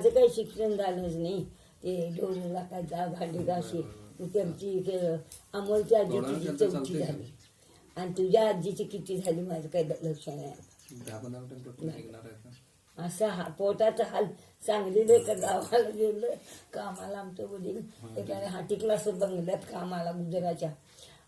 माझं काही शिक्षण झालंच नाही. ते डोळ्याला काय जा भांडी घाशी त्यांची अमोलची आजी तुझी 4थी झाली आणि तुझ्या आजीची किती झाली माझं काही लक्ष नाही. असा हा पोटाचा हाल सांगलीला एका गावाला गेलं कामाला. आमचं वडील एका हाटी क्लास बंगल्यात कामाला गुजराच्या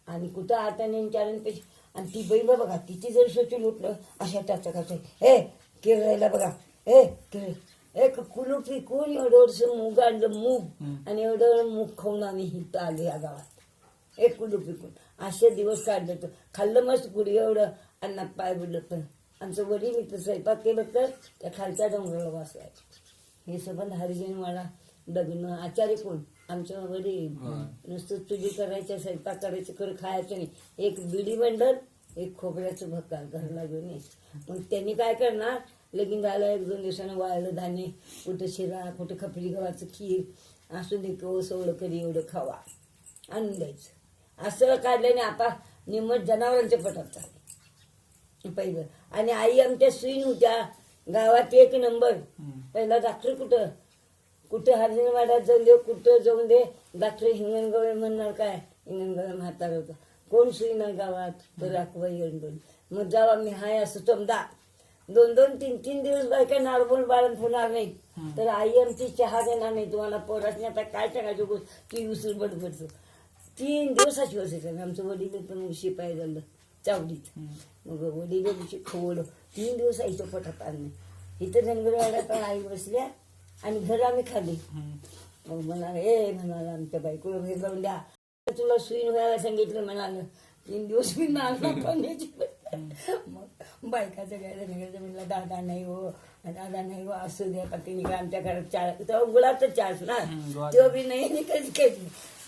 आणि कुठं आता नेमक्यानं पैसे आणि ती बाई बघा किती जर सोचून उठलं अशा टाचा टाचा हे केरळाला बघा हे केरळ एक कुलूप विकून एवढं मूग आणलं मूग आणि एवढं मूग खाऊन आम्ही हिथं आलो या गावात. एक कुलूप विकून असे दिवस काढले तर खाल्लं मस्त पुढे एवढं अन्नात पाय बुडलं. पण आमचं वडील इथं स्वयंपाक केलं तर त्या खालच्या डोंगराला वाचवायचं. हे सबंध हरिजनवाडा लग्न आचार्य कोण आमच्या वडील नुसतं चुली करायच्या स्वयंपाक करायचं खरं खायचं नाही. एक बिडी बंडल एक खोबऱ्याचं भक्का घरला घेऊन यायचं. मग त्यांनी काय करणार लगीन झालं 1-2 दिवसानं वाळलं धान्य कुठं शिरा कुठं खपली गव्हाचं खीर असू दे किंवा सवळं कधी एवढं खावा आणून द्यायचं. असं काढल्याने आता निम्मत जनावरांच्या पोटात चालले पहिलं. आणि आई आमच्या सुईन होत्या गावात 1 नंबर. पहिला डॉक्टर कुठं कुठं हरिजनवाड्यात जाऊन दे कुठं जाऊन दे डॉक्टर हिंगणगवळे म्हणणार काय हिंगणगवळे म्हातारा होतं कोण सुई नाही गावात तर राखबाई येऊन. मग जावा मी हाय असं समजा 2-2, 3-3 दिवस बायका नारबोल बाळण होणार नाही तर आई आमची चहा देणार नाही. तुम्हाला पोरासने आता काय टाकायचं गोष्ट ती उसर बडबडतो. 3 दिवसाची वर्षाचं आमचं वडील पण शिपाई झालं चावडीत. मग वडील खवलं 3 दिवस आईच्या पोटात आणलं. इथं धनगरवाड्यात आई बसल्या आणि घर आम्ही खाली. मग म्हणाल ए म्हणाला आमच्या बायकोला हे जाऊन द्या तुला सुईन व्हायला सांगितलं म्हणालं. 3 दिवस मी नागला पाण्याची. मग बायकाचं काय धनगरचं म्हणलं दादा नाही हो दादा नाही हो असू द्या का तिने काय आमच्या घरात 4 तेव्हा गुळाचं 4 ना तेव्हा बी नाही कधी काही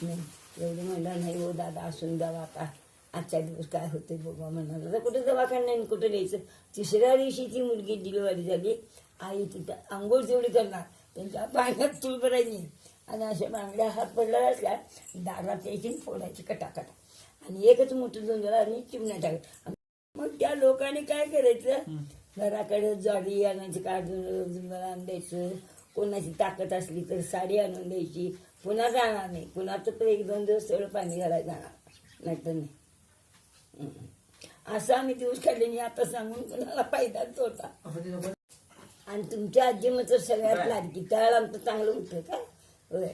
नाही एवढं म्हणलं नाही हो दादा असून द्यावा आता आजच्या दिवस काय होते बघा म्हणाल. तर कुठं दवाखाना नाही कुठं द्यायचं. 3ऱ्या दिवशी ती मुलगी डिलिव्हरी झाली. आई तिथं आंघोळ जेवढी करणार त्यांच्या पाण्यात चूल भरायची आणि अशा बांगड्या हात पडला असल्या दारात यायची फोडायची कटाकट आणि एकच मोठं जोंधळा आणि चिमण्या टाकायचं. मग त्या लोकांनी काय करायचं घराकडे जाडी आणायची काढून जोंधळा आणून द्यायचं. कोणाची ताकद असली तर साडी आणून द्यायची. पुन्हा जाणार नाही पुन्हाचं तर 1-2 दिवस तेवढं पाणी घालायला जाणार नाहीतर नाही. असं आम्ही दिवस काढले मी आता सांगून कोणाला फायदाच होता. आणि तुमच्या आजी मात्र सगळ्यात लाडकी त्यावेळेला आमचं चांगलं होतं का होय.